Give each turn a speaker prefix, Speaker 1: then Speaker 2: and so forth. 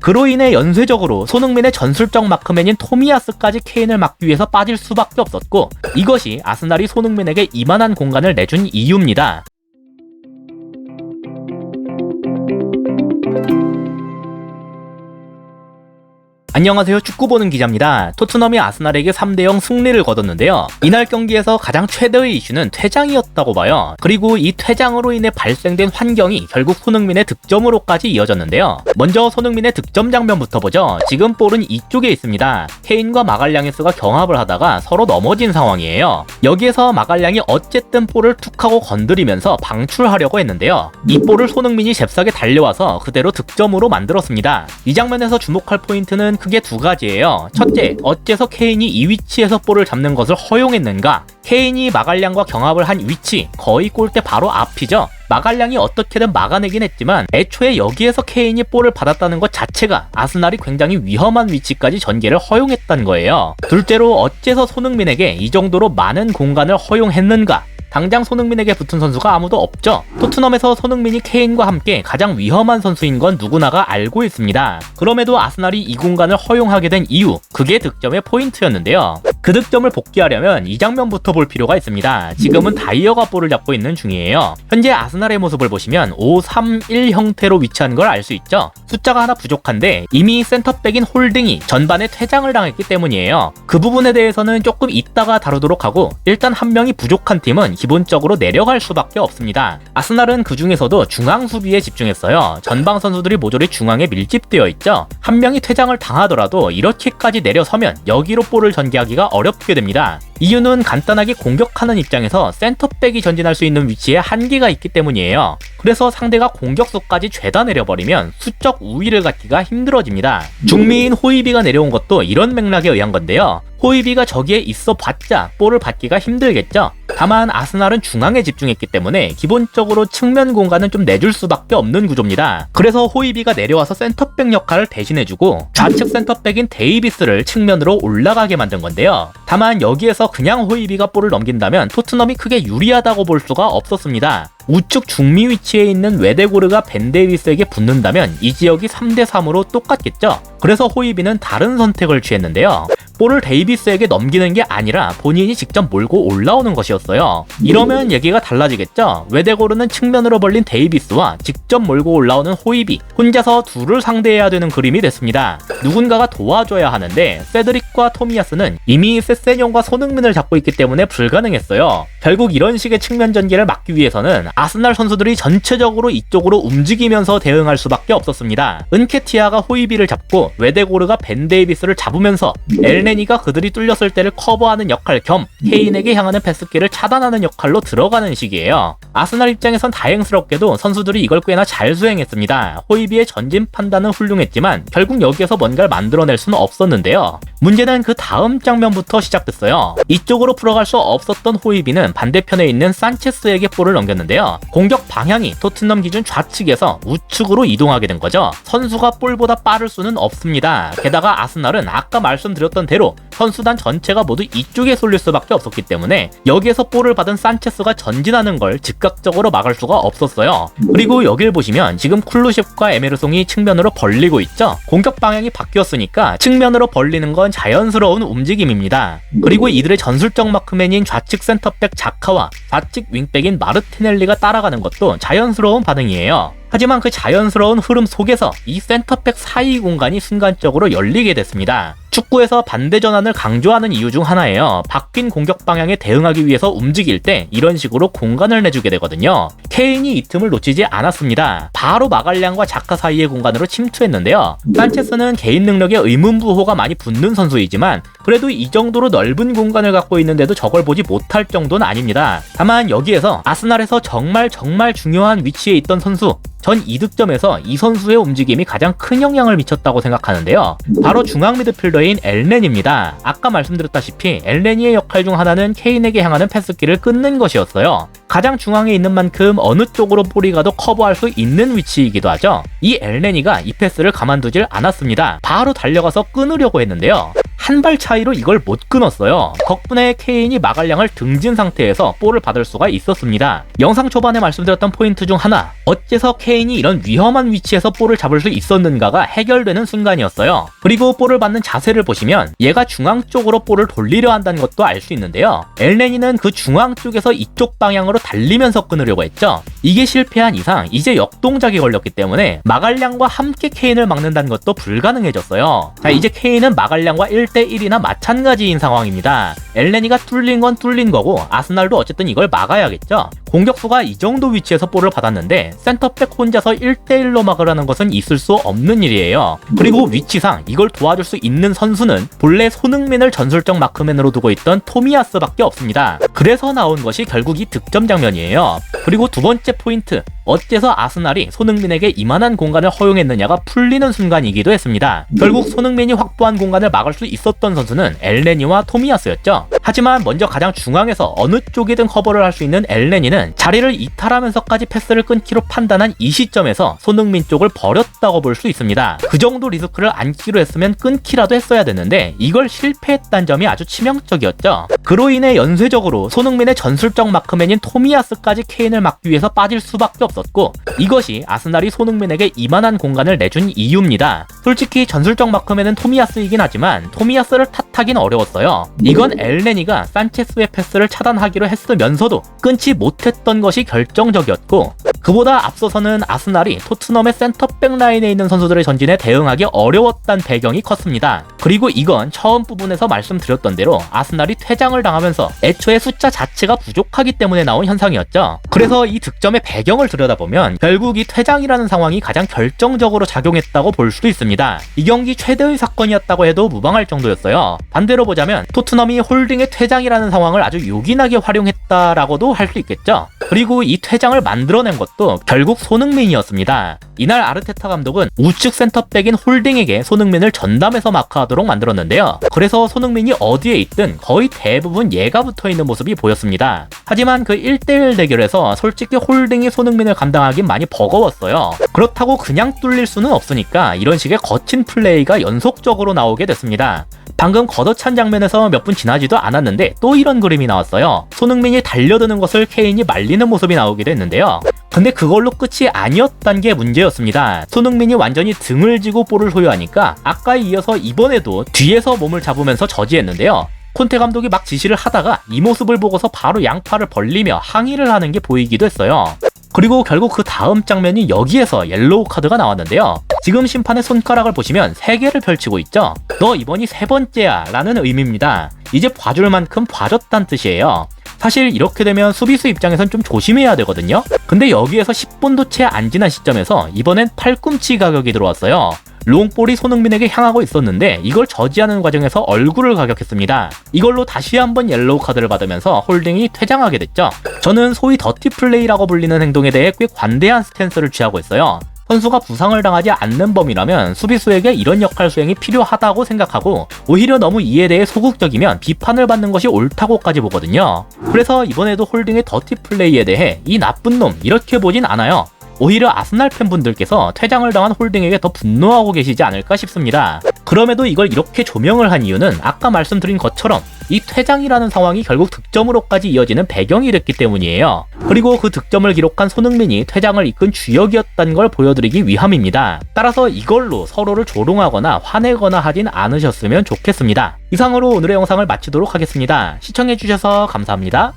Speaker 1: 그로 인해 연쇄적으로 손흥민의 전술적 마크맨인 토미야스까지 케인을 막기 위해서 빠질 수밖에 없었고, 이것이 아스날이 손흥민에게 이만한 공간을 내준 이유입니다. 안녕하세요, 축구보는 기자입니다. 토트넘이 아스날에게 3대0 승리를 거뒀는데요. 이날 경기에서 가장 최대의 이슈는 퇴장이었다고 봐요. 그리고 이 퇴장으로 인해 발생된 환경이 결국 손흥민의 득점으로까지 이어졌는데요. 먼저 손흥민의 득점 장면부터 보죠. 지금 볼은 이쪽에 있습니다. 케인과 마갈량이스가 경합을 하다가 서로 넘어진 상황이에요. 여기에서 마갈량이 어쨌든 볼을 툭 하고 건드리면서 방출하려고 했는데요. 이 볼을 손흥민이 잽싸게 달려와서 그대로 득점으로 만들었습니다. 이 장면에서 주목할 포인트는 크게 두 가지예요. 첫째, 어째서 케인이 이 위치에서 볼을 잡는 것을 허용했는가? 케인이 마갈량과 경합을 한 위치, 거의 골대 바로 앞이죠. 마갈량이 어떻게든 막아내긴 했지만 애초에 여기에서 케인이 볼을 받았다는 것 자체가 아스날이 굉장히 위험한 위치까지 전개를 허용했다는 거예요. 둘째로, 어째서 손흥민에게 이 정도로 많은 공간을 허용했는가? 당장 손흥민에게 붙은 선수가 아무도 없죠. 토트넘에서 손흥민이 케인과 함께 가장 위험한 선수인 건 누구나가 알고 있습니다. 그럼에도 아스날이 이 공간을 허용하게 된 이유, 그게 득점의 포인트였는데요. 그 득점을 복귀하려면 이 장면부터 볼 필요가 있습니다. 지금은 다이어가 볼을 잡고 있는 중이에요. 현재 아스날의 모습을 보시면 5-3-1 형태로 위치한 걸 알 수 있죠. 숫자가 하나 부족한데 이미 센터백인 홀딩이 전반에 퇴장을 당했기 때문이에요. 그 부분에 대해서는 조금 이따가 다루도록 하고, 일단 한 명이 부족한 팀은 기본적으로 내려갈 수밖에 없습니다. 아스날은 그 중에서도 중앙 수비에 집중했어요. 전방 선수들이 모조리 중앙에 밀집되어 있죠. 한 명이 퇴장을 당하더라도 이렇게까지 내려서면 여기로 볼을 전개하기가 어렵게 됩니다. 이유는 간단하게 공격하는 입장에서 센터백이 전진할 수 있는 위치에 한계가 있기 때문이에요. 그래서 상대가 공격수까지 죄다 내려버리면 수적 우위를 갖기가 힘들어집니다. 중미인 호이비가 내려온 것도 이런 맥락에 의한 건데요. 호이비가 저기에 있어 봤자 볼을 받기가 힘들겠죠. 다만 아스날은 중앙에 집중했기 때문에 기본적으로 측면 공간은 좀 내줄 수밖에 없는 구조입니다. 그래서 호이비가 내려와서 센터백 역할을 대신해주고 좌측 센터백인 데이비스를 측면으로 올라가게 만든 건데요. 다만 여기에서 그냥 호이비가 볼을 넘긴다면 토트넘이 크게 유리하다고 볼 수가 없었습니다. 우측 중미 위치에 있는 웨데고르가 벤 데이비스에게 붙는다면 이 지역이 3대3으로 똑같겠죠. 그래서 호이비는 다른 선택을 취했는데요. 볼을 데이비스에게 넘기는 게 아니라 본인이 직접 몰고 올라오는 것이었어요. 이러면 얘기가 달라지겠죠. 웨데고르는 측면으로 벌린 데이비스와 직접 몰고 올라오는 호이비, 혼자서 둘을 상대해야 되는 그림이 됐습니다. 누군가가 도와줘야 하는데 세드릭과 토미야스는 이미 세세뇽과 손흥민을 잡고 있기 때문에 불가능했어요. 결국 이런 식의 측면 전개를 막기 위해서는 아스날 선수들이 전체적으로 이쪽으로 움직이면서 대응할 수밖에 없었습니다. 은케티아가 호이비를 잡고 웨데고르가 벤 데이비스를 잡으면서 엘네니가 그들이 뚫렸을 때를 커버하는 역할 겸 케인에게 향하는 패스기를 차단하는 역할로 들어가는 식이에요. 아스날 입장에선 다행스럽게도 선수들이 이걸 꽤나 잘 수행했습니다. 호이비의 전진 판단은 훌륭했지만 결국 여기에서 뭔가를 만들어낼 수는 없었는데요. 문제는 그 다음 장면부터 시작됐어요. 이쪽으로 풀어갈 수 없었던 호이비는 반대편에 있는 산체스에게 볼을 넘겼는데요. 공격 방향이 토트넘 기준 좌측에서 우측으로 이동하게 된 거죠. 선수가 볼보다 빠를 수는 없습니다. 게다가 아스날은 아까 말씀드렸던 대로 선수단 전체가 모두 이쪽에 쏠릴 수밖에 없었기 때문에 여기에서 볼을 받은 산체스가 전진하는 걸 즉각적으로 막을 수가 없었어요. 그리고 여길 보시면 지금 쿨루셉과 에메르송이 측면으로 벌리고 있죠. 공격 방향이 바뀌었으니까 측면으로 벌리는 건 자연스러운 움직임입니다. 그리고 이들의 전술적 마크맨인 좌측 센터백 자카와 좌측 윙백인 마르티넬리가 따라가는 것도 자연스러운 반응이에요. 하지만 그 자연스러운 흐름 속에서 이 센터백 사이 공간이 순간적으로 열리게 됐습니다. 축구에서 반대 전환을 강조하는 이유 중 하나예요. 바뀐 공격 방향에 대응하기 위해서 움직일 때 이런 식으로 공간을 내주게 되거든요. 케인이 이 틈을 놓치지 않았습니다. 바로 마갈량과 자카 사이의 공간으로 침투했는데요. 산체스는 개인 능력에 의문부호가 많이 붙는 선수이지만 그래도 이 정도로 넓은 공간을 갖고 있는데도 저걸 보지 못할 정도는 아닙니다. 다만 여기에서 아스날에서 정말 중요한 위치에 있던 선수, 전 이 득점에서 이 선수의 움직임이 가장 큰 영향을 미쳤다고 생각하는데요. 바로 중앙 미드필더인 엘넨입니다. 아까 말씀드렸다시피 엘넨이의 역할 중 하나는 케인에게 향하는 패스기를 끊는 것이었어요. 가장 중앙에 있는 만큼 어느 쪽으로 볼이 가도 커버할 수 있는 위치이기도 하죠. 이 엘넨이가 이 패스를 가만두질 않았습니다. 바로 달려가서 끊으려고 했는데요. 한 발 차이로 이걸 못 끊었어요. 덕분에 케인이 마갈량을 등진 상태에서 볼을 받을 수가 있었습니다. 영상 초반에 말씀드렸던 포인트 중 하나, 어째서 케인이 이런 위험한 위치에서 볼을 잡을 수 있었는가가 해결되는 순간이었어요. 그리고 볼을 받는 자세를 보시면 얘가 중앙 쪽으로 볼을 돌리려 한다는 것도 알 수 있는데요. 엘레니는 그 중앙 쪽에서 이쪽 방향으로 달리면서 끊으려고 했죠. 이게 실패한 이상 이제 역동작이 걸렸기 때문에 마갈량과 함께 케인을 막는다는 것도 불가능해졌어요. 자, 이제 케인은 마갈량과 1대1이나 마찬가지인 상황입니다. 엘레니가 뚫린 건 뚫린 거고 아스날도 어쨌든 이걸 막아야겠죠. 공격수가 이 정도 위치에서 볼을 받았는데 센터백 혼자서 1대1로 막으라는 것은 있을 수 없는 일이에요. 그리고 위치상 이걸 도와줄 수 있는 선수는 본래 손흥민을 전술적 마크맨으로 두고 있던 토미야스밖에 없습니다. 그래서 나온 것이 결국 이 득점 장면이에요. 그리고 두 번째 포인트, 어째서 아스날이 손흥민에게 이만한 공간을 허용했느냐가 풀리는 순간이기도 했습니다. 결국 손흥민이 확보한 공간을 막을 수 있었던 선수는 엘레니와 토미야스였죠. 하지만 먼저 가장 중앙에서 어느 쪽이든 커버를 할 수 있는 엘레니는 자리를 이탈하면서까지 패스를 끊기로 판단한 이 시점에서 손흥민 쪽을 버렸다고 볼 수 있습니다. 그 정도 리스크를 안기로 했으면 끊기라도 했어야 됐는데 이걸 실패했다는 점이 아주 치명적이었죠. 그로 인해 연쇄적으로 손흥민의 전술적 마크맨인 토미야스까지 케인을 막기 위해서 빠질 수밖에 없었고, 이것이 아스날이 손흥민에게 이만한 공간을 내준 이유입니다. 솔직히 전술적 마크맨은 토미야스이긴 하지만 토미야스를 탓하긴 어려웠어요. 이건 엘레니가 산체스의 패스를 차단하기로 했으면서도 끊지 못했던 것이 결정적이었고, 그보다 앞서서는 아스날이 토트넘의 센터백 라인에 있는 선수들의 전진에 대응하기 어려웠다는 배경이 컸습니다. 그리고 이건 처음 부분에서 말씀드렸던 대로 아스날이 퇴장을 당하면서 애초에 숫자 자체가 부족하기 때문에 나온 현상이었죠. 그래서 이 득점의 배경을 들여다보면 결국 이 퇴장이라는 상황이 가장 결정적으로 작용했다고 볼 수 있습니다. 이 경기 최대의 사건이었다고 해도 무방할 정도였어요. 반대로 보자면 토트넘이 홀딩의 퇴장이라는 상황을 아주 요긴하게 활용했다라고도 할 수 있겠죠. 그리고 이 퇴장을 만들어낸 것도 결국 손흥민이었습니다. 이날 아르테타 감독은 우측 센터백인 홀딩에게 손흥민을 전담해서 마크하도록 만들었는데요. 그래서 손흥민이 어디에 있든 거의 대부분 얘가 붙어있는 모습이 보였습니다. 하지만 그 1대1 대결에서 솔직히 홀딩이 손흥민을 감당하긴 많이 버거웠어요. 그렇다고 그냥 뚫릴 수는 없으니까 이런 식의 거친 플레이가 연속적으로 나오게 됐습니다. 방금 걷어찬 장면에서 몇 분 지나지도 않았는데 또 이런 그림이 나왔어요. 손흥민이 달려드는 것을 케인이 말리는 모습이 나오기도 했는데요. 근데 그걸로 끝이 아니었단 게 문제였습니다. 손흥민이 완전히 등을 지고 볼을 소유하니까 아까에 이어서 이번에도 뒤에서 몸을 잡으면서 저지했는데요. 콘테 감독이 막 지시를 하다가 이 모습을 보고서 바로 양팔을 벌리며 항의를 하는 게 보이기도 했어요. 그리고 결국 그 다음 장면이 여기에서 옐로우 카드가 나왔는데요. 지금 심판의 손가락을 보시면 3개를 펼치고 있죠. 너 이번이 3번째야 라는 의미입니다. 이제 봐줄 만큼 봐줬단 뜻이에요. 사실 이렇게 되면 수비수 입장에선 좀 조심해야 되거든요. 근데 여기에서 10분도 채 안 지난 시점에서 이번엔 팔꿈치 가격이 들어왔어요. 롱볼이 손흥민에게 향하고 있었는데 이걸 저지하는 과정에서 얼굴을 가격했습니다. 이걸로 다시 한번 옐로우 카드를 받으면서 홀딩이 퇴장하게 됐죠. 저는 소위 더티 플레이라고 불리는 행동에 대해 꽤 관대한 스탠스를 취하고 있어요. 선수가 부상을 당하지 않는 범위라면 수비수에게 이런 역할 수행이 필요하다고 생각하고, 오히려 너무 이에 대해 소극적이면 비판을 받는 것이 옳다고까지 보거든요. 그래서 이번에도 홀딩의 더티 플레이에 대해 이 나쁜 놈 이렇게 보진 않아요. 오히려 아스날 팬분들께서 퇴장을 당한 홀딩에게 더 분노하고 계시지 않을까 싶습니다. 그럼에도 이걸 이렇게 조명을 한 이유는 아까 말씀드린 것처럼 이 퇴장이라는 상황이 결국 득점으로까지 이어지는 배경이 됐기 때문이에요. 그리고 그 득점을 기록한 손흥민이 퇴장을 이끈 주역이었다는 걸 보여드리기 위함입니다. 따라서 이걸로 서로를 조롱하거나 화내거나 하진 않으셨으면 좋겠습니다. 이상으로 오늘의 영상을 마치도록 하겠습니다. 시청해주셔서 감사합니다.